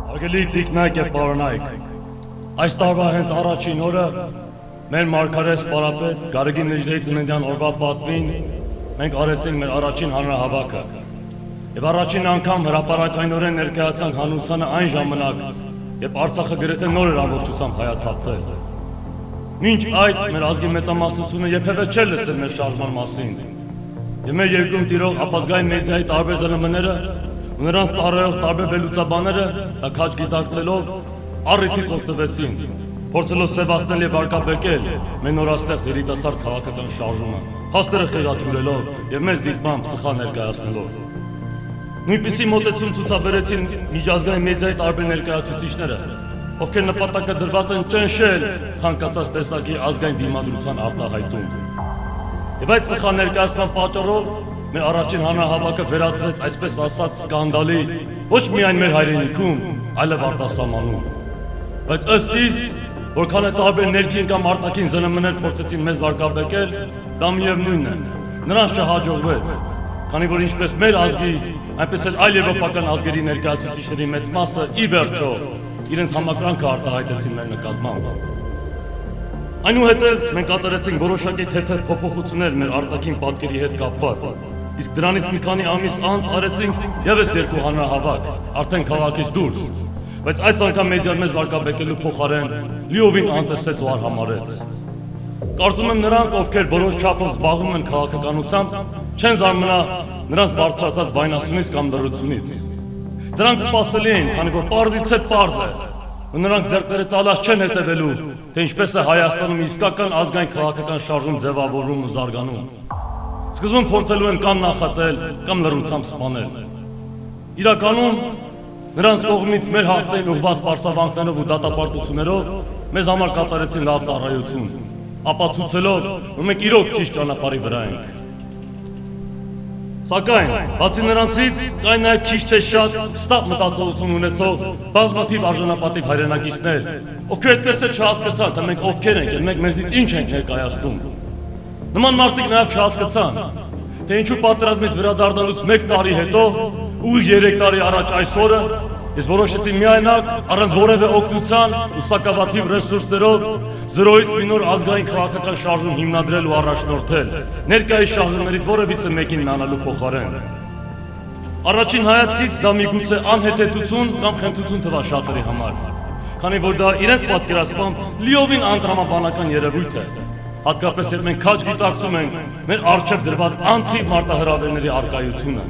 Արգելի տիկնայք և պարոնայք, այս տարվա հենց առաջին օրը մեր մարգարես պարապետ Գարեգին Նժդեի ծննդյան օրվա պատվին մենք արեցինք մեր առաջին հանրահավաքը և առաջին անգամ հրապարակայնորեն ներկայացանք հանրությանը այն ժամանակ, երբ Արցախը գրեթե նոր էր ամբողջությամբ հայաթափվել։ Մինչ այդ մեր ազգի մեծամասնությունը երբևէ չէր լսել մեր շարժման մասին և մեր երկրում տիրող ապազգային մեդիայի տարբեր ԶԼՄ-ները ու նրանց ծառայող տարբեր վերլուծաբանները դա քաջ գիտակցելով առիթից օգտվեցին, փորձելով սևացնել և վարկաբեկել մեր նորաստեղծ երիտասարդ քաղաքական շարժումը, փաստերը խեղաթյուրելով և մեծ դիտմամբ սխալ ներկայացնելով։ Նույնպիսի մոտեցում ցուցաբերեցին միջազգային մեդիայի տարբեր ներկայացուցիչները, ովքեր նպատակը դրված են ճնշել ցանկացած տեսակի ազգային դիմադրության արտահայտում։ Եվ այդ սխալ ներկայացման պատճառով մեր առաջին հանրահավաքը վերածվեց այսպես ասած սկանդալի ոչ միայն մեր հայրենիքում, այլև արտասահմանում։ Բայց ըստ իս, որքան է տարբեր ներքին կամ արտաքին ԶԼՄ-ներ փորձեցին մեզ վարկաբեկել, դա միևնույնն է, նրանց չհաջողվեց, քանի որ ինչպես մեր ազգի, այնպես էլ այլ եվրոպական ազգերի ներկայացուցիչների մեծ մասը ի վերջո իրենց համակրանքը արտահայտեցին մեր նկատմամբ։ Այնուհետև մենք կատարեցինք որոշակի թեթև փոփոխություններ մեր արտաքին պատկերի հետ կապված, իսկ դրանից մի քանի ամիս անց արեցինք ևս երկու հանրահավաք, արդեն քաղաքից դուրս, բայց այս անգամ մեդիան մեզ վարկաբեկելու փոխարեն լիովին անտեսեց ու արհամարհեց։ Կարծում եմ նրանք, ովքեր որոշ չափով զբաղվում են քաղաքականությամբ, չեն զարմանա նրանց բարձրացած վայնասունից կամ լռությունից։ Դրանք սպասելի են, քանի որ պարզից է պարզ է, ու նրանք ձեռքները ծալած չեն հետևելու, թե ինչպես է Հայաստանում իսկական ազգային քաղաքական շարժում ձևավորվում ու զարգանում։ Սկզբում փորձելու են կամ նախատել, կամ լռությամբ սպանել։ Իրականում նրանց կողմից մեր հասցեին ուղղված պարսավանքներով ու դատապարտություններով մեզ համար կատարեցին լավ ծառայություն, ապացուցելով, որ մենք իրոք ճիշտ ճանապարհի վրա ենք։ Սակայն, բացի նրանցից, կային նաև քիչ թե շատ ստապ մտածողություն ունեցող բազմաթիվ արժանապատիվ հայրենակիցներ, ովքեր այդպես է չհասկացան, թե մենք ովքեր ենք և մենք մեզնից ինչ ենք ներկայացնում։ Նման մարդիկ նաև չհասկացան, թե ինչու պատերազմից վերադառնալուց 1 տարի հետո ու 3 տարի առաջ այս օրը ես որոշեցի միայնակ, առանց որևէ օգնության ու սակավաթիվ ռեսուրսներով զրոյից մի նոր ազգային քաղաքական շարժում հիմնադրել ու առաջնորդել, ներկայիս շարժումներից որևիցե մեկին միանալու փոխարեն։ Առաջին հայացքից դա միգուցե անհեթեթություն կամ խենթություն թվա շատերի համար, քանի որ դա իրենց պատկերացմամբ լիովին անտրամաբանական երևույթ է, հատկապես երբ մենք քաջ գիտակցում ենք մեր առջև դրված անթիվ մարտահրավերների առկայությունը։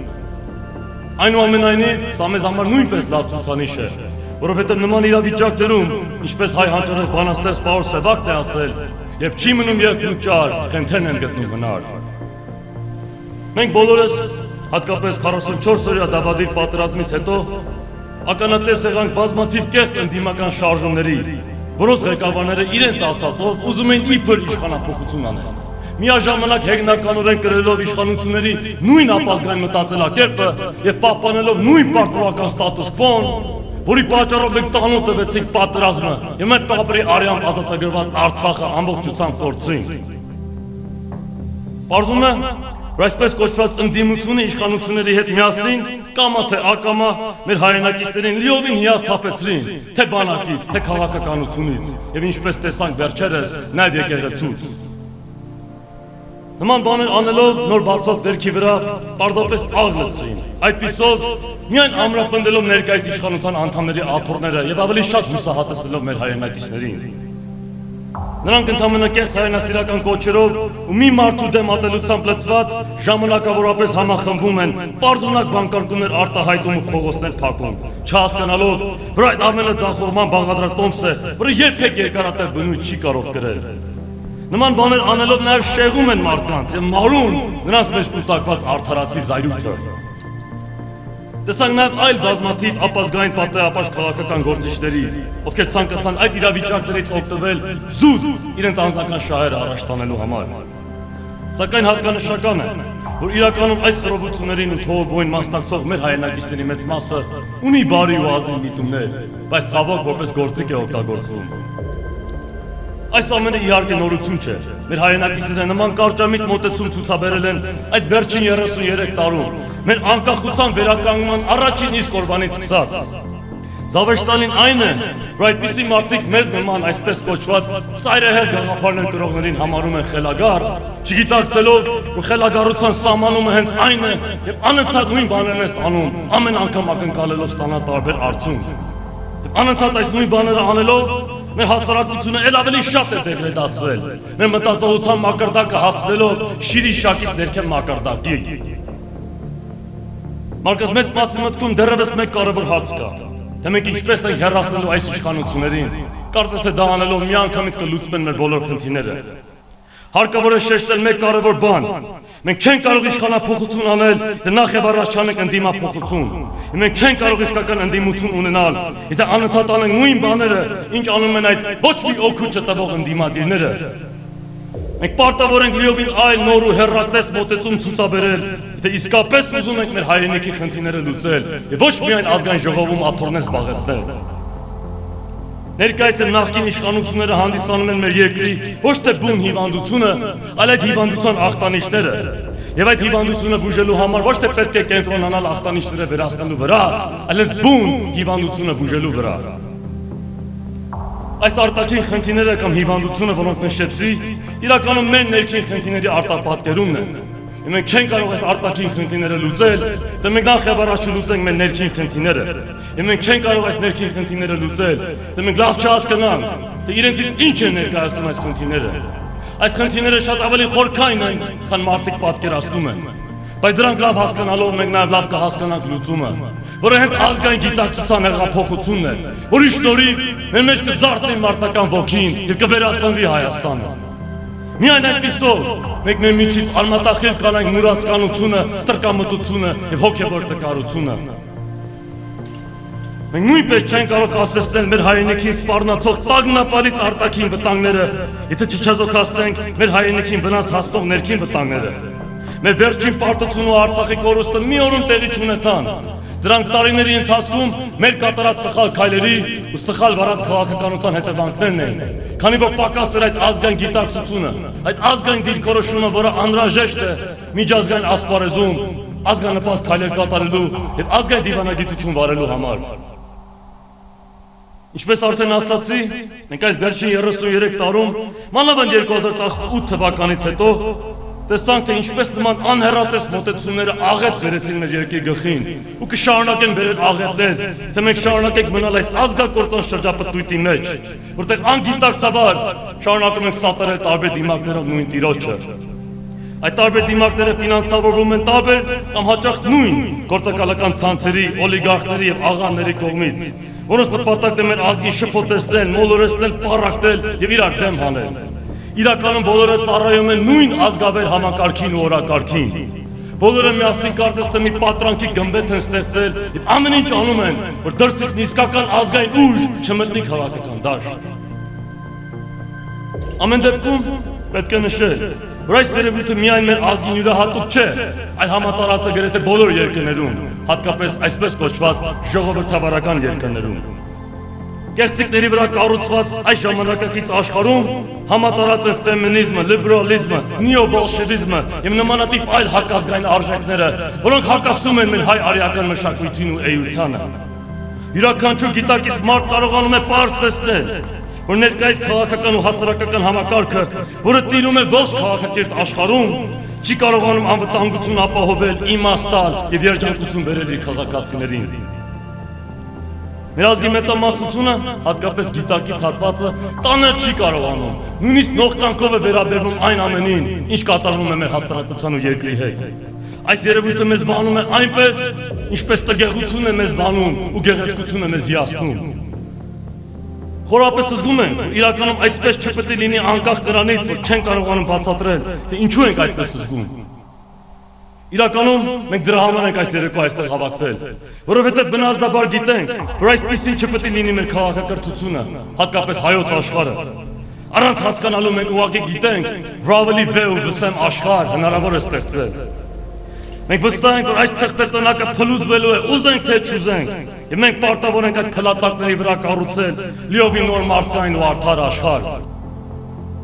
Այնուամենայնիվ, սա մեզ համար նույնպես լավ ցուցանիշ է, որովհետև նման իրավիճակներում, ինչպես հայ հանճարեղ բանաստեղծ Պաուլ Սևակն է ասել, երբ չի մնում երկն ու ճար, խենթերն են գտնում հնար։ Մենք բոլորս, հատկապես 44-օրյա դավադիր պատերազմից հետո, ականատես եղանք բազմաթիվ կեղծ ընդդիմական շարժումների, որոնց ղեկավարները իրենց ասածով ուզում էին իբր իշխանափոխություն անել, միաժամանակ հեգնականորեն կրելով իշխանությունների նույն ապազգային մտածելակերպը և պահպանելով նույն պարտավորական ստատուս քվոն, որի պատճառով մենք տանուլ տվեցինք պատերազմը և մեր պապերի արյամբ ազատագրված Արցախը ամբողջությամբ կորցրինք։ Պարզում է, որ այսպես կոչված ընդդիմությունը իշխանությունների հետ միասին, կամա թե ակամա, մեր հայրենակիցներին լիովին հիասթափեցրին, թե բանակից, թե քաղաքականությունից, և ինչպես տեսանք վերջերս, նաև եկեղեցուց։ Նման բաներ անելով նոր բացված դերքի վրա պարզապես աղ լցրին, այդպիսով միայն ամրապնդելով ներկայիս իշխանության անդամների աթոռները և ավելի շատ հուսահատեցնելով մեր հայրենակիցներին։ Նրանք ընդամենը կեղծ հայրենասիրական կոչերով ու մի մարդու դեմ ատելությամբ լցված ժամանակավորապես համախմբում են, պարզունակ բանկարկումներ արտահայտում ու փողոցներ փակում, չհասկանալով, որ այդ ամենը ձախողման բաղադրատոմս է, որը երբեք երկարատև բնույթ չի կարող կրել։ Նման բաներ անելով նաև շեղում են մարդկանց և մարում նրանց մեջ կուտակված արդարացի զայրույթը։ Տեսանք նաև այլ բազմաթիվ ապազգային պատեհապաշտ քաղաքական գործիչների, ովքեր ցանկացան այդ իրավիճակներից օգտվել զուտ իրենց անձնական շահերը առաջ տանելու համար։ Սակայն հատկանշական է, որ իրականում այս խռովություններին ու թողովոյն մասնակցող մեր հայրենակիցների մեծ մասը ունի բարի ու ազնիվ միտումներ, բայց ցավոք որպես գործիք է օգտագործվում։ Այս ամենը իհարկե նորություն չէ, մեր հայրենակիցները նման կարճամիտ մոտեցում ցուցաբերել են այս վերջին 33 տարում, մեր անկախության վերականգնման առաջին իսկ օրվանից սկսած։ Զավեշտանին այն է, որ այդպիսի մարդիկ մեզ նման այսպես կոչված սայրահեղ գաղափարներ կրողներին համարում են խելագար, չգիտակցելով, որ խելագարության սահմանումը հենց այն է, եւ անընդհատ նույն բաներն ես անում, ամեն անգամ ակնկալելով ստանալ տարբեր արդյունք։ Եվ անընդհատ այս նույն բաները անելով մեր հասարակությունը էլ ավելի շատ է դեգրեդացվել, մեր մտածողության մակարդակը հասնելով շիրի շակից ներքև մակարդակի։ Մարգարես մեծ մասի մտքում դեռևս մեկ կարևոր հարց կա, թե մենք ինչպես ենք հեռացնելու այս իշխանություններին, կարծես թե դա անելով միանգամից կլուծվեն մեր բոլոր խնդիրները։ Հարկավոր է շեշտել մեկ կարևոր բան, մենք չենք կարող իշխանափոխություն անել, թե նախ եւ առաջ չանենք ընդդիմափոխություն, եւ մենք չենք կարող իսկական ընդդիմություն ունենալ, եթե անընդհատ անենք նույն բաները, ինչ անում են այդ ոչ մի օգուտ չտվող ընդդիմադիրները։ Մենք պարտավոր ենք լիովին այլ նոր ու հեռատես մոտեցում ցուցաբերել, եթե իսկապես ուզում ենք մեր հայրենիքի խնդիրները լուծել եւ ոչ միայն ազգային ժողովում աթոռներ զբաղեցնել։ Ներկայիս նախկին իշխանությունները հանդիսանում են մեր երկրի ոչ թե բուն հիվանդությունը, այլ այդ հիվանդության ախտանիշները։ Եվ այդ հիվանդությունը բուժելու համար ոչ թե պետք է կենտրոնանալ ախտանիշները վերացնելու վրա, այլ այդ բուն հիվանդությունը բուժելու վրա։ Այս արտաքին խնդիրները կամ հիվանդությունը, որոնք նշեցի, իրականում մեր ներքին խնդիրների արտապատկերումն են։ Եվ մենք չենք կարող այս արտաքին խնդիրները լուծել, դե մենք նախ եւ առաջ լուծենք մեր ներքին խնդիրները։ Եվ մենք չենք կարող այս ներքին խնդիրները լուծել, դե մենք լավ չհասկանանք, թե իրենցից ինչ են ներկայացնում այս խնդիրները։ Այս խնդիրները շատ ավելի խորքային են, քան մարդիկ պատկերացնում են։ Բայց դրանք լավ հասկանալով մենք նաև լավ կհասկանանք լուծումը, որը հենց ազգային գիտակցության հեղափոխությունն է, որի շնորհիվ մեր մեջ կզարթի մարտական ոգին եւ կվերածնվի Հայաստանը։ Միայն այդպիսով մենք մեր միջից արմատախիլ կանենք մուրացկանությունը, ստրկամտությունը եւ հոգեվոր տկարությունը։ Մենք նույնպես չենք կարող ասեցնել մեր հայրենիքին սպառնացող տագնապալից արտաքին վտանգները, եթե չչազոքացնենք մեր հայրենիքին վնաս հասնող ներքին վտանգները։ Մեր վերջին պարտությունը ու Արցախի կորուստը մի օրում տեղի չունեցան։ Դրանք տարիների ընթացքում մեր կատարած սխալ քայլերի ու սխալ վարած քաղաքականության հետևանքներն էին։ Քանի որ պակաս էր այդ ազգային գիտակցությունը, այդ ազգային դիրքորոշումը, որը անհրաժեշտ է միջազգային ասպարեզում ազգանպաստ քայլեր կատարելու եւ ազգային դիվանագիտություն վարելու համար։ Ինչպես արդեն ասացի, մենք այս վերջին 33 տարում, մանավանդ 2018 թվականից հետո տեսանք, թե ինչպես նման անհեռատես մոտեցումները աղետ բերեցին մեր երկրի գլխին ու կշարունակեն բերել աղետներ, թե մենք շարունակենք մնալ այս ազգակործան շրջապտույտի մեջ, որտեղ անգիտակցաբար շարունակում ենք սատարել տարբեր դիմակներով նույն տիրոջը։ Այդ տարբեր դիմակները ֆինանսավորվում են տարբեր կամ հաճախ նույն գործակալական ցանցերի, օլիգարխների եւ աղաների կողմից, որոնց նպատակն է մեր ազգին շփոթեցնել, մոլորեցնել, պառակտել եւ իրար դեմ հանել։ Իրականում բոլորը ծառայում են նույն ազգավեր համակարգին ու օրակարգին։ Բոլորը միասին կարծես թե մի պատրանքի գմբեթ են ստեղծել եւ ամեն ինչ անում են, որ դրսից իսկական ազգային ուժ չմտնի քաղաքական դաշտ։ Ամեն դեպքում պետք է նշել, որ այս երևույթը միայն մեր ազգին յուրահատուկ չէ, այլ համատարած է գրեթե բոլոր երկրներում, հատկապես այսպես կոչված ժողովրդավարական երկրներում։ Կեղծիքների վրա կառուցված այս ժամանակակից աշխարհում համատարած է ֆեմինիզմը, լիբերալիզմը, նեոբոլշևիզմը եւ նմանատիպ այլ հակազգային արժեքները, որոնք հակասում են մեր հայ արիական մշակույթին ու էությանը։ Յուրաքանչյուր գիտակից մարդ կարողանում է պարզ տեսնել, որ ներկայիս քաղաքական ու հասարակական համակարգը, որը տիրում է ողջ քաղաքակիրթ աշխարհում, չի կարողանում անվտանգություն ապահովել, իմաստալ եւ երջանկություն բերել իր քաղաքացիներին։ Մեր ազգի մեծամասնությունը, հատկապես գիտակից հատվածը, տանել չի կարողանում, նույնիսկ նողկանքով է վերաբերվում այն ամենին, ինչ կատարվում է մեր հասարակության ու երկրի հետ։ Այս երևույթը մեզ վանում է այնպես, ինչպես տգեղությունն է մեզ վանում ու գեղեցկությունը մեզ հիացնում։ Խորապես զգում ենք, որ իրականում այսպես չպետք է լինի անկախ նրանից, որ չեն կարողանում բացատրել, թե ինչու ենք այդպես զգում։ Իրականում մենք դրա համար ենք այս երեկո այստեղ հավաքվել, որովհետև բնազդաբար գիտենք, որ այսպիսին չպետք է լինի մեր քաղաքակրթությունը, հատկապես հայոց աշխարհը։ Առանց հասկանալու մենք ուղղակի գիտենք, որ ավելի վեհ ու վսեմ աշխարհ հնարավոր է ստեղծել։ Մենք վստահ ենք, որ այս թղթետնակը փլուզվելու է, ուզենք թե չուզենք, եւ մենք պարտավոր ենք այդ փլատակների վրա կառուցել լիովին նոր մարդկային ու արդար աշխարհ։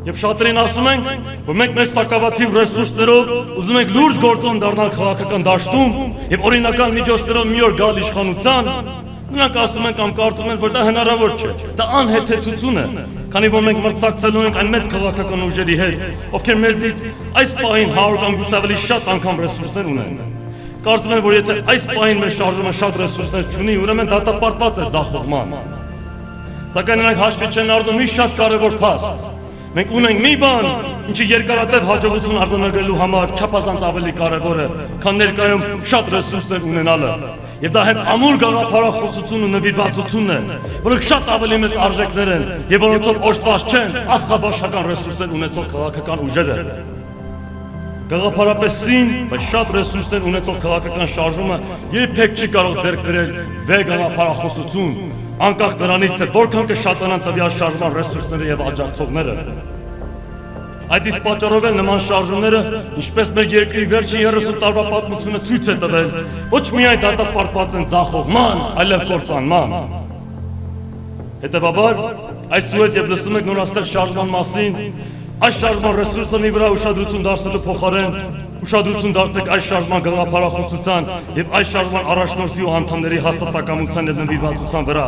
Եվ շատերին ասում ենք, որ մենք մեր սակավաթիվ ռեսուրսներով ուզում ենք լուրջ գործոն դառնալ քաղաքական դաշտում եւ օրինական միջոցներով մի օր գալ իշխանության, Նրանք ասում են կամ կարծում են, որ դա հնարավոր չէ, դա անհեթեթություն է, քանի որ մենք մրցակցելու ենք այն մեծ քաղաքական ուժերի հետ, ովքեր մեզնից այս պահին 100 կամ գուցե ավելի շատ անգամ ռեսուրսներ ունեն։ Կարծում են, որ եթե այս պահին մեր շարժումը շատ ռեսուրսներ չունի, ուրեմն դատապարտված է ձախողման։ Սակայն նրանք հաշվի չեն առնում մի շատ կարևոր փաստ։ Մենք ունենք մի բան, ինչի երկարատև հաջողություն արձանագրելու համար չափազանց ավելի կարևոր է, քան ներկայում շատ ռեսուրսներ ունենալը։ Եվ դա հենց ամուր գաղափարախոսությունն ու նվիրվածությունն է, որոնք շատ ավելի մեծ արժեքներ են եւ որոնցով օժտված չեն աստղաբաշխական ռեսուրսներ ունեցող քաղաքական ուժերը։ Գաղափարապես բայց շատ ռեսուրսներ ունեցող քաղաքական շարժումը երբեք չի կարող ձեռք բերել վեր գաղափարախոսություն, անկախ նրանից, թե որքան կշատանան տվյալ շարժման ռեսուրսները եւ աջակցողները։ Այդ իսկ պատճառով էլ նման շարժումները, ինչպես մեր երկրի վերջին 30 տարվա պատմությունը ցույց է տվել, ոչ միայն դատապարտված են ձախողման, այլև կործանման։ Հետևաբար, այսուհետ եւ լսում եք նորաստեղծ շարժման մասին, այս շարժման ռեսուրսների վրա ուշադրություն դարձնելու փոխարեն ուշադրություն դարձեք այս շարժման գաղափարախոսության եւ այս շարժման առաջնորդի ու անդամների հաստատակամության եւ նվիրվածության վրա,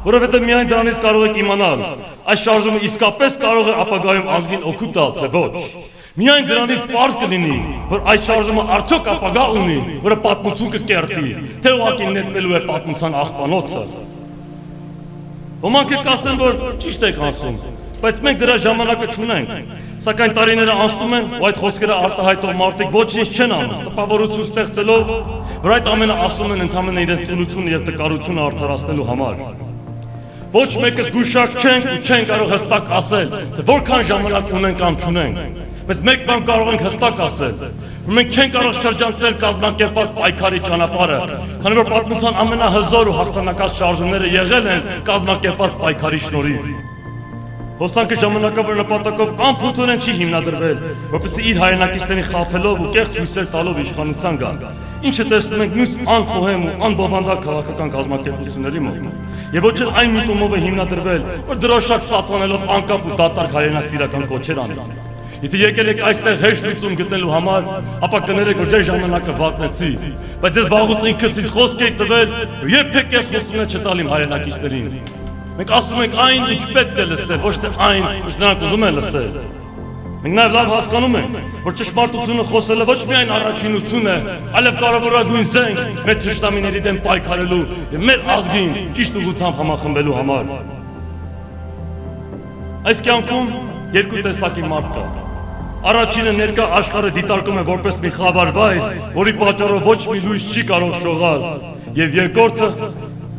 որովհետեւ միայն դրանից կարող եք իմանալ, այս շարժումը իսկապես կարող է ապագայում ազգին օգուտ տալ, թե ոչ։ Միայն դրանից պարզ կլինի, որ այս շարժումը արդյոք ապագա ունի, որը պատմություն կկերտի, թե ուղղակի նետվելու է պատմության աղբանոցը։ Ոմանք կասեն, որ ճիշտ եք ասում, բայց մենք դրա ժամանակը չունենք, սակայն տարիները անցնում են ու այդ խոսքերը արտահայտող մարդիկ ոչինչ չեն անում, տպավորություն ստեղծելով, որ այդ ամենը ասում են ընդհանրապես իրենց ծուլությունը եւ տկարությունը արդարացնելու համար։ Ոչ մեկը զգուշակ չենք ու չեն կարող հստակ ասել, թե որքան ժամանակ ունենք կամ չունենք, բայց մեկ բան կարող ենք հստակ ասել, որ մենք չենք կարող շրջանցել կազմակերպված պայքարի ճանապարհը, քանի որ պատմության ամենահզոր ու հաղթանակած շարժումները եղել են կազմակերպված պայքարի շնորհիվ։ Հոսանքը ժամանակավոր նպատակով անփութորեն չի հիմնադրվել, որպեսզի իր հայրենակիցներին խաբելով ու կեղծ հույսեր տալով իշխանության գա, ինչը տեսնում ենք մյուս անխոհեմ ու անբովանդակ քաղաքական կազմակերպությունների մոտ։ Եվ ոչ էլ այն միտումով է հիմնադրվել, որ դրոշակ ծածանելով անկապ ու դատարկ հայրենասիրական կոչեր անի։ Եթե եկել եք այստեղ հեշտ լուծում գտնելու համար, ապա կներեք, որ դեր ժամանակը վատնեցի, բայց ես վաղուց ինքս ինձ խոսք էի տվել, երբեք ես խոստումներ չտալ իմ հայրենակիցներին։ Մենք ասում ենք այն, ինչ պետք է լսել, ոչ թե այն, ինչ նրանք ուզում են լսել։ Մենք նաև լավ հասկանում ենք, որ ճշմարտությունը խոսելը ոչ միայն առաքինություն է, այլև կարևորագույն զենք մեր թշնամիների դեմ պայքարելու եւ մեր ազգին ճիշտ ուղղությամբ համախմբելու համար։ Այս կյանքում երկու տեսակի մարդ կա։ Առաջինը ներկա աշխարհը դիտարկում է որպես մի խավար վայր, որի պատճառով ոչ մի լույս չի կարող շողալ, եւ երկրորդը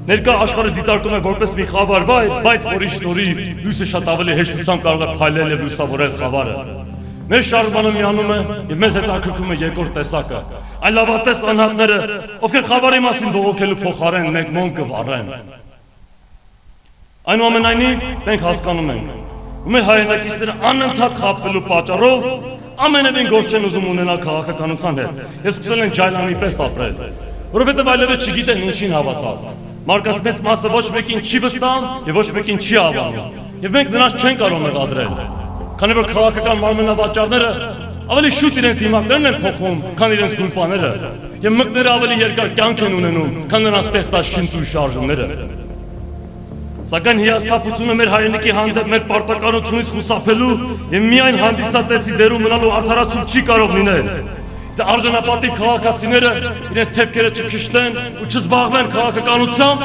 ներկա աշխարհը դիտարկում է որպես մի խավար վայր, բայց որի շնորհիվ լույսը շատ ավելի հեշտությամբ կարող է փայլել եւ լուսավորել խավարը։ Մեր շարժմանը միանում է եւ մեզ հետաքրքրում է երկրորդ տեսակը։ Այն լավատես անհատները, ովքեր խավարի մասին բողոքելու փոխարեն մեկ մոմ կվառեն։ Այնուամենայնիվ, մենք հասկանում ենք, ու մեր հայրենակիցները անընդհատ խաբվելու պատճառով ամենևին գործ չեն ուզում ունենալ քաղաքականության հետ եւ սկսել են ջայլանի պես ապրել, որովհետեւ այլևս չգիտեն ինչին հավատալ։ Մարդկանց մեծ մասը ոչ մեկին չի վստահում եւ ոչ մեկին չի հավատում։ Եվ մենք նրանց չենք կարող մեղադրել, քանի որ քաղաքական մարմնավաճառները ավելի շուտ իրենց դիմակներն են փոխում, քան իրենց գուլպաները, եւ մկները ավելի երկար կյանք են ունենում, քան նրանց ստեղծած շինծու շարժումները։ Սակայն հիասթափությունը մեր հայրենիքի հանդեպ մեր պարտականությունից խուսափելու եւ միայն հանդիսատեսի դերում մնալու արդարացում չի կարող լինել։ Դե արժանապատիվ քաղաքացիները իրենց թևքերը չքշնեն ու չզբաղվեն քաղաքականությամբ,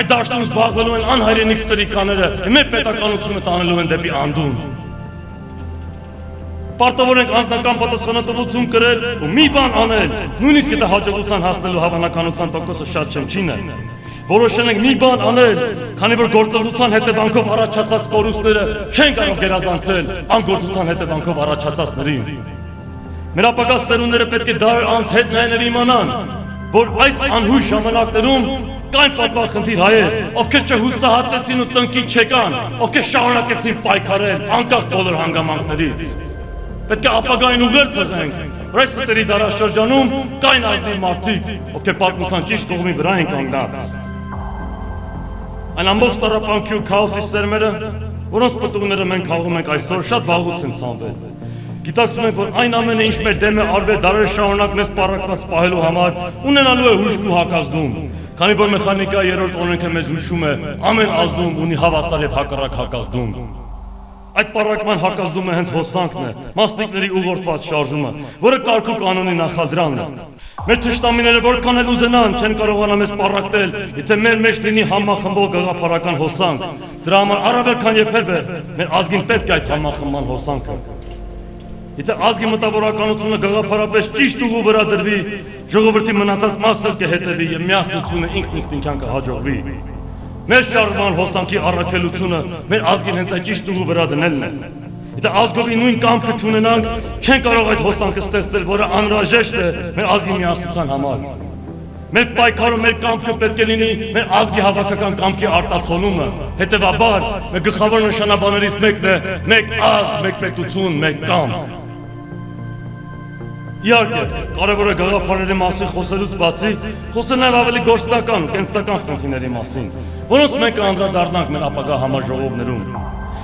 այդ դաշտում զբաղվելու են անհայրենիք սրիկաները եւ մեր պետականությունը տանելու են դեպի անդուն։ Պարտավոր ենք անձնական պատասխանատվություն կրել ու մի բան անել, նույնիսկ եթե հաջողության հասնելու հավանականության տոկոսը շատ չնչին է։ Որոշել ենք մի բան անել, քանի որ գործողության հետևանքով առաջացած կորուստները չեն կարող գերազանցել անգործության հետևանքով առաջացածներին։ Մեր ապագա սերունդները պետք է դարեր անց հետ նայելով իմանան, որ այս անհույս ժամանակներում կային պատմախնդիր հայեր, ովքեր չհուսահատեցին ու ծնկի չեկան, ովքեր շարունակեցին պայքարել անկախ բոլոր հանգամանքներից։ Պետք է ապագային ուղերձ հղենք, որ այս ստերի դարաշրջանում կային ազնիվ մարդիկ, ովքեր պատմության ճիշտ կողմի վրա են կանգնած։ Այն ամբողջ տառապանքի ու քաոսի սերմերը, որոնց պտուղները մենք քաղում ենք այսօր, շատ վաղուց են ցանվել։ Գիտակցում ենք, որ այն ամենը, ինչ մեր դեմ է արվել դարեր շարունակ մեզ պառակված պահելու համար, ունենալու է հուժկու հակազդում։ Քանի որ մեխանիկայի երրորդ օրենքը մեզ հուշում է ամեն ազդում ունի հավասար եւ հակառակ հակազդում։ Այդ պարակման հակազդումը հենց հոսանքն է, մասնիկների ուղղորդված շարժումը, որը կարգու կանոնի նախադրանն է։ Մեր թշնամիները որքան էլ ուզենան չեն կարողանա մեզ պառակտել, եթե մեր մեջ լինի համախմբող գաղափարական հոսանք։ Դրա համար առավել քան երբևէ մեր ազգին պետք է այդ համախմբման հոսանքը։ Եթե ազգի մտավորականությունը գաղափարապես ճիշտ ուղու վրա դրվի, ժողովրդի մնացած մասը կհետևի եւ միասնությունը ինքնիստինքյան կհաջողվի։ Մեր շարժման հոսանքի առաքելությունը մեր ազգին հենց այդ ճիշտ ուղու վրա դնելն է։ Եթե ազգովի նույն կամքը չունենանք, չեն կարող այդ հոսանքը ստեղծել, որը անհրաժեշտ է մեր ազգի միասնության համար։ Մեր պայքարը, մեր կամքը պետք է լինի մեր ազգի հավաքական կամքի արտացոլումը։ Հետևաբար, մեր գլխավոր նշանաբաներից մեկն է մեկ ազգ, մեկ պետություն, մեկ կամք։ Իհարկե, կարևոր է գաղափարների մասին խոսելուց բացի, խոսել նաև ավելի գործնական, կենսական խնդիրների մասին, որոնց մենք կանդրադառնանք մեր ապագա համաժողովներում։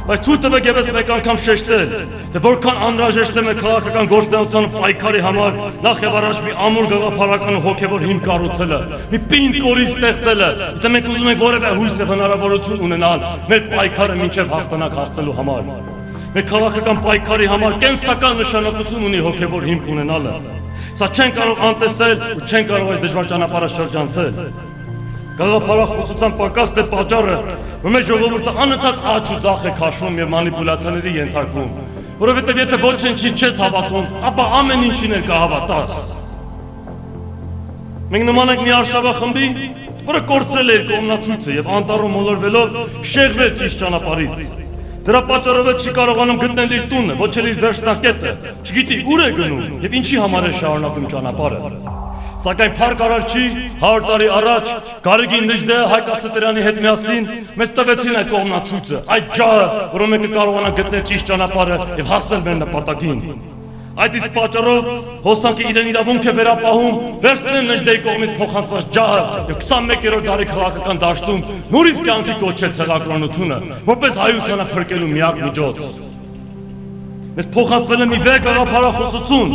Բայց թույլ տվեք ևս մեկ անգամ շեշտել, թե որքան անհրաժեշտ է մեր քաղաքական գործունեության պայքարի համար նախ եւ առաջ մի ամուր գաղափարական ու հոգեվոր հիմք կառուցելը, մի պինդ կորիզ ստեղծելը, եթե մենք ուզում ենք որևէ հույս եւ հնարավորություն ունենալ մեր պայքարը մինչեւ հաղթանակ հասնելու համար։ Մեր քաղաքական պայքարի համար կենսական նշանակություն ունի հոգեվոր հիմք ունենալը։ Սա չեն կարող անտեսել ու չեն կարող այս դժվար ճանապարհը շրջանցել։ Գաղափարախոսության պակասն է պատճառը, որ մեր ժողովուրդը անընդհատ աճ ու ձախ է քաշվում եւ մանիպուլյացիաների ենթարկվում, որովհետեւ եթե ոչինչին չես հավատում, ապա ամեն ինչին էլ կհավատաս։ Մենք նման ենք մի արշավախմբի, որը կորցրել է իր կողմնացույցը եւ անտառում մոլորվելով շեղվել ճիշտ ճանապարհից։ Դրա պատճառով չի կարողանում գտնել իր տունը, ոչ էլ իր վերջնակետը, չգիտի ուր է գնում եւ ինչի համար է շարունակում ճանապարհը։ Սակայն փառք Արարչի 100 տարի առաջ Գարեգին Նժդեհը Հայկ Ասատրյանի հետ միասին մեզ տվեցին այդ կողմնացույցը, այդ ջահը, որով մենք կարողանանք գտնել ճիշտ ճանապարհը եւ հասնել մեր նպատակին։ Այդ իսկ պատճառով հոսանքը իրեն իրավունք է վերապահում վերցնել Նժդեհի կողմից փոխանցված ջահը եւ 21-րդ դարի քաղաքական դաշտում նորից կյանքի կոչեց հեղակրոնությունը, որպես հայությանը փրկելու միակ միջոց։ Մեզ փոխանցվել է մի վեր գաղափարախոսություն,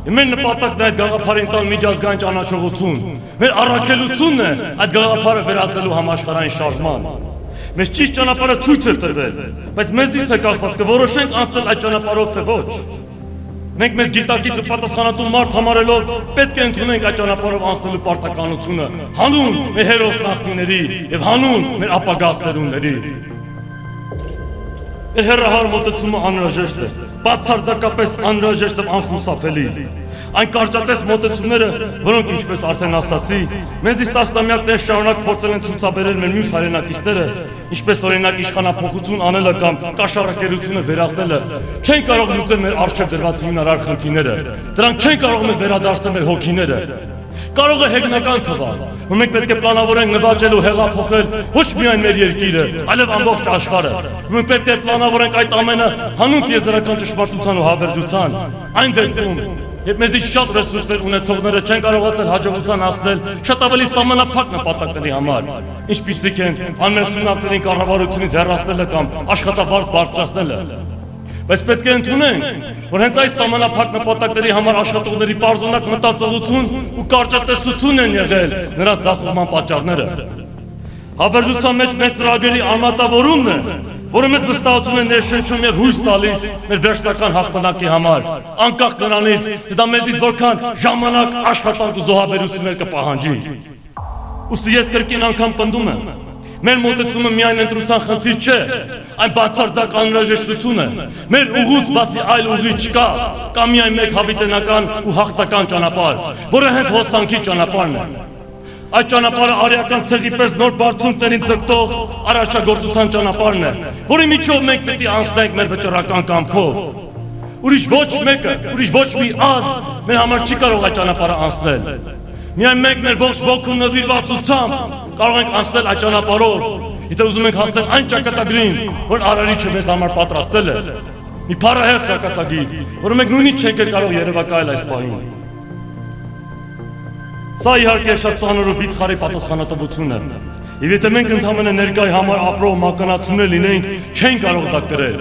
եւ մեր նպատակն է այդ գաղափարին տալ միջազգային ճանաչողություն։ Մեր առաքելությունն է այդ գաղափարը վերածելու համաշխարհային շարժման։ Մեզ ճիշտ ճանապարհը ցույց է տրվել, բայց մեզնից է կախված կորոշենք անցնել այդ ճանապարհով թե ոչ։ Մենք մեզ գիտակից ու պատասխանատու մարդ համարելով պետք է ընդունենք այդ ճանապարհով անցնելու պարտականությունը, հանուն մեր հերոս նախնիների եւ հանուն մեր ապագա սերունդների։ Մեր հեռահար մոտեցումը անհրաժեշտ է, բացարձակապես անհրաժեշտ եւ անխուսափելի։ Այն կարճատես մոտեցումները, որոնք ինչպես արդեն ասացի, մեզնից տասնամյակներ շարունակ փորձել են ցուցաբերել մեր մյուս հայրենակիցները, ինչպես օրինակ իշխանափոխություն անելը կամ կաշառակերությունը վերացնելը, չեն կարող լուծել մեր առջև դրված հիմնարար խնդիրները, դրանք չեն կարող մեզ վերադարձնել մեր հոգիները։ Կարող է հեգնական թվալ, որ մենք պետք է պլանավորենք նվաճել ու հեղափոխել ոչ միայն մեր երկիրը, այլև ամբողջ աշխարհը։ Մենք պետք է պլանավորենք այդ ամենը հանուն տիեզերական ճշմարտության ու հավերժության։ Այն դեպքում, երբ մեզնից շատ ռեսուրսներ ունեցողները չեն կարողացել հաջողության հասնել շատ ավելի սահմանափակ նպատակների համար, ինչպիսիք են անմեղսունակներին կառավարությունից հեռացնելը կամ աշխատավարձ բարձրացնելը։ Բայց պետք է ընդունենք, որ հենց այս սահմանափակ նպատակների համար աշխատողների պարզունակ մտածողություն ու կարճատեսություն են եղել նրանց ձախողման պատճառները։ Հավերժության մեջ մեր ծրագրերի արմատավորումն է, որը մեզ վստահություն է ներշնչում եւ հույս տալիս մեր վերջնական հաղթանակի համար, անկախ նրանից, թե դա մեզնից որքան ժամանակ, աշխատանք ու զոհաբերություններ կպահանջի։ Ուստի ես կրկին անգամ պնդում եմ, մեր մոտեցումը միայն ընտրության խնդիր չէ, այն բացարձակ անհրաժեշտություն է։ Մեր ուղուց բացի այլ ուղի չկա, կա միայն մեկ հավիտենական ու հաղթական ճանապարհ, որը հենց հոսանքի ճանապարհն է։ Այդ ճանապարհը արիական ցեղի պես նոր բարձունքներին ձգտող արարչագործության ճանապարհն է, որի միջով մենք պետք է անցնենք մեր վճռական կամքով։ Ուրիշ ոչ մեկը, ուրիշ ոչ մի ազգ մեր համար չի կարող այդ ճանապարհը անցնել։ Միայն մենք մեր ողջ ոգու նվիրվածությամբ կարող ենք անցնել այդ ճանապարհով, եթե ուզում ենք հասնել այն ճակատագրին, որ Արարիչը մեզ համար պատրաստել է։ Մի փառահեղ ճակատագիր, որը մենք նույնիսկ չենք կարող երևակայել այս պահին։ Սա իհարկե շատ ծանր ու վիթխարի պատասխանատվություն է։ Եվ եթե մենք ընդհանրապես ներկայի համար ապրող մականացուներ լինենք, չենք կարող դա կրել։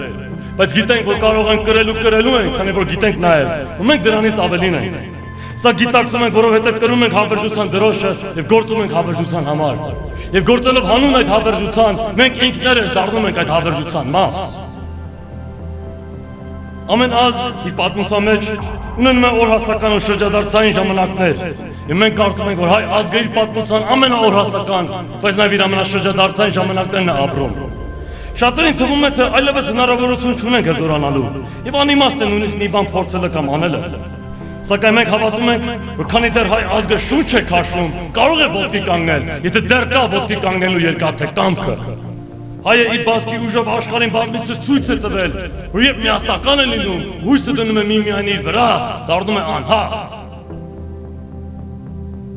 Բայց գիտենք, որ կարող ենք կրել ու կրելու ենք, քանի որ գիտենք նաև, ու մենք դրանից ավելին ենք։ Սա գիտակցում ենք, որովհետև կրում ենք հավերժության դրոշը եւ գործում ենք հավերժության համար։ Եվ գործելով հանուն այդ հավերժության, մենք ինքներս դառնում ենք այդ հավերժության մաս։ Ամեն ազգ իր պատմության մեջ ունենում է օրհասական ու շրջադարձային ժամանակներ։ Եվ մենք կարծում ենք, որ հայ ազգը իր պատմության ամենաօրհասական, բայց նաև իր ամենաշրջադարձային ժամանակներն է ապրում։ Շատերին թվում է, թե այլևս հնարավորություն չունենք հզորանալու եւ անիմաստ է նույնիսկ մի բան փորձելը կամ անելը։ Սակայն մենք հավատում ենք, որ քանի դեռ հայ ազգը շունչ է քաշում, կարող է ոտքի կանգնել, եթե դեռ կա ոտքի կանգնելու երկաթե կամքը։ Հայը իր բազկի ուժով աշխարհին բազմիցս ցույց է տվել, որ երբ միասնական է լինում, հույսը դնում է միմյանին իր վրա, դառնում է անհաղթ։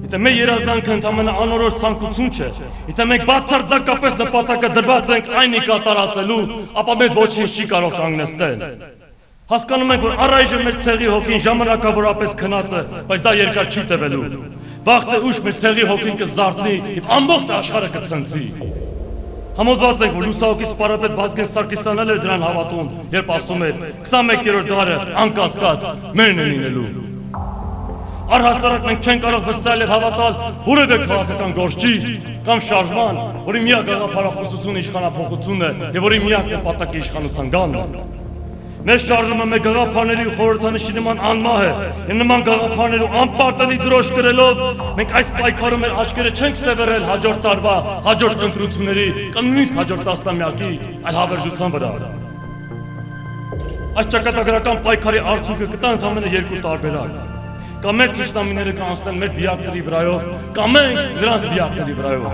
Եթե մեր երազանքը ընդամենը անորոշ ցանկություն չէ, եթե մենք բացարձակապես նպատակը դրված ենք այնի կատարածելու, ապա մեզ ոչինչ չի կարող կանգնեցնել։ Հասկանում ենք, որ առայժմ մեր ցեղի հոգին ժամանակավորապես քնած է, բայց դա երկար չի տևելու։ Վաղ թե ուշ մեր ցեղի հոգին կզարթնի եւ ամբողջ աշխարհը կցնցի։ Համոզված ենք, որ լուսահոգի սպարապետ Վազգեն Սարգսյանն էր դրան հավատում, երբ ասում էր 21-րդ դարը անկասկած մերն է լինելու։ Առհասարակ մենք չենք կարող վստահել եւ հավատալ որևէ քաղաքական գործի կամ շարժման, որի միակ գաղափարախոսությունը իշխանափոխությունն է եւ որի միակ նպատակը իշխանության գալն է։ Մեր շարժումը մեր գաղափարների ու խորհրդանիշի նման անմահ է, եւ նման գաղափարներ ու անպարտելի դրոշ կրելով մենք այս պայքարում մեր աչքերը չենք սևեռել հաջորդ տարվա, հաջորդ ընտրությունների կամ նույնիսկ հաջորդ տասնամյակի, այլ հավերժության վրա։ Այս ճակատագրական պայքարի արդյունքը կտա ընդամենը երկու տարբերակ։ Կամ մեր թշնամիները կանցնեն մեր դիակների վրայով, կամ մենք նրանց դիակների վրայով։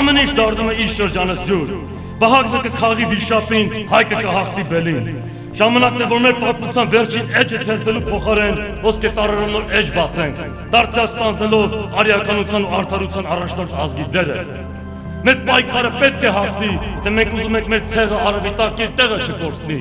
Ամեն ինչ դառնում է իր շրջանս ջուր։ Վահագնը կքաղի վիշապին, Հայկը կհաղթի բելին։ Ժամանակն է, որ մեր պատմության վերջին էջը թերթելու փոխարեն ոսկե ծառերով նոր էջ բացենք, դարձյալ ստանձնելով արիականության ու արդարության առաջնորդ ազգի դերը։ Մեր պայքարը պետք է հաղթի, եթե մենք ուզում ենք մեր ցեղը արևի տակ իր տեղը չկորցնի։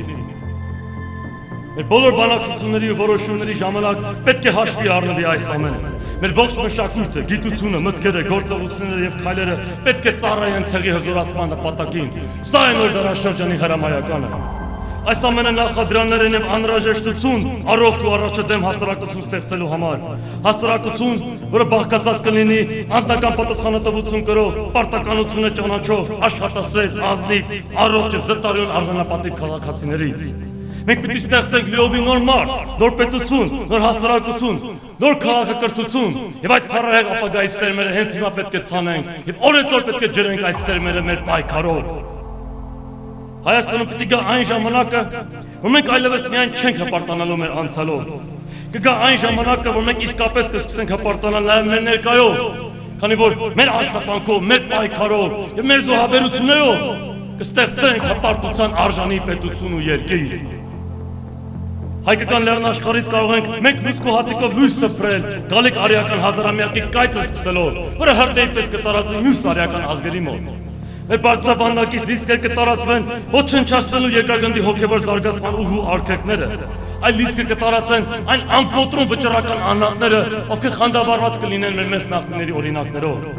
Մեր բոլոր բանակցությունների ու որոշումների ժամանակ պետք է հաշվի առնվի այս ամենը։ Մեր ողջ մշակույթը, գիտությունը, մտքերը, գործողությունները եւ քայլերը պետք է ծառայեն ցեղի հզորացման նպատակին։ Սա է նոր դարաշրջանի հրամայականը։ Այս ամենը նախադրյալներ են եւ անհրաժեշտություն առողջ ու առաջադեմ հասարակություն ստեղծելու համար։ Հասարակություն, որը բաղկացած կլինի անձնական պատասխանատվություն կրող, պարտականությունը ճանաչող, աշխատասեր, ազնիվ, առողջ եւ զտարյուն արժանապատիվ քաղաքացիներից։ Մենք պիտի ստեղծենք լիովին նոր մարդ, նոր պետություն, նոր հասարակություն, նոր քաղաքակրթություն եւ այդ փառահեղ ապագայի սերմերը հենց հիմա պետք է ցանենք եւ օրեցօր պետք է ջրենք այս սերմերը մեր պայքարով։ Հայաստանում պիտի գա այն ժամանակը, որ մենք այլևս միայն չենք հպարտանալու մեր անցյալով։ Կգա այն ժամանակը, որ մենք իսկապես կսկսենք հպարտանալ նաեւ մեր ներկայով, քանի որ մեր աշխատանքով, մեր պայքարով եւ մեր զոհաբերություններով կստեղծենք հպարտության արժանի պետություն ու երկիր։ Հայկական լեռնաշխարհից կարող ենք մենք լույսկու հատիկով լույս սփռել, գալիք արիական հազարամյակի կայծը սկսելով, որը հրդեհիպես կտարածվի մյուս արիական ազգերի մոտ։ Մեր բարձրավանդակից լիցքեր կտարածվեն ոչնչացնելու երկրագնդի հոգևոր զարգացման ուղու արգելքները, այլ լիցքը կտարածեն այն անկոտրում վճռական անհատները, ովքեր խանդավառված կլինեն մեր մեծ նախնիների օրինակներով։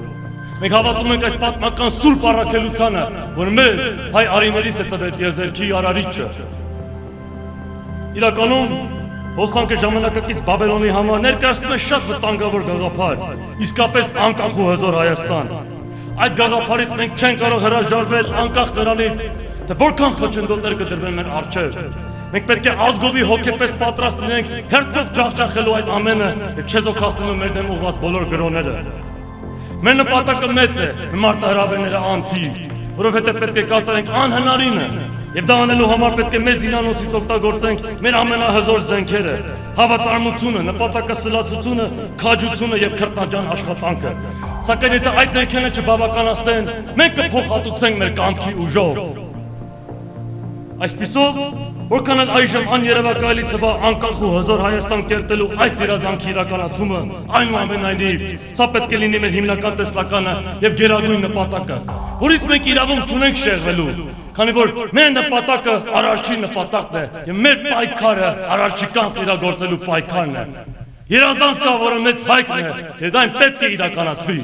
Մենք հավատում ենք այս պատմական սուրբ առաքելությանը, որ մեզ հայ արիներից է տվել տիեզերքի արարիչը։ Իրականում հոսանքը ժամանակակից Բաբելոնի համար ներկայացնում է շատ վտանգավոր գաղափար, իսկապես անկախ ու հզոր Հայաստան։ Այդ գաղափարից մենք չենք կարող հրաժարվել անկախ նրանից, թե որքան խոչընդոտներ կդրվեն մեր առջև։ Մենք պետք է ազգովի հոգեպես պատրաստ լինենք հերթով ջախջախելու այդ ամենը եւ չեզոքացնելու մեր դեմ ուղղված բոլոր գրոները։ Մեր նպատակը մեծ է, մարտահրավերները անթիվ, որովհետեւ պետք է կատարենք անհնարինը։ Եվ դա անելու համար պետք է մեր զինանոցից օգտագործենք մեր ամենահզոր զենքերը, հավատարմությունը, նպատակասլացությունը, քաջությունը եւ քրտնաջան աշխատանքը։ Սակայն եթե այդ զենքերը չբավականացնեն, մենք կփոխհատուցենք մեր կամքի ուժով։ Այսպիսով, որքան էլ այժմ աներևակայելի թվա անկախ ու հզոր Հայաստան կերտելու այս երազանքի իրականացումը, այնուամենայնիվ, սա պետք է լինի մեր հիմնական տեսլականը եւ գերագույն նպատակը, որից մենք իրավունք չունենք շեղվելու, քանի որ մեր նպատակը արարչի նպատակն է եւ մեր պայքարը արարչի կամք իրագործելու պայքարն է։ Երազանք կա, որը մեծ հայկն է, եւ դա պետք է իրականացվի։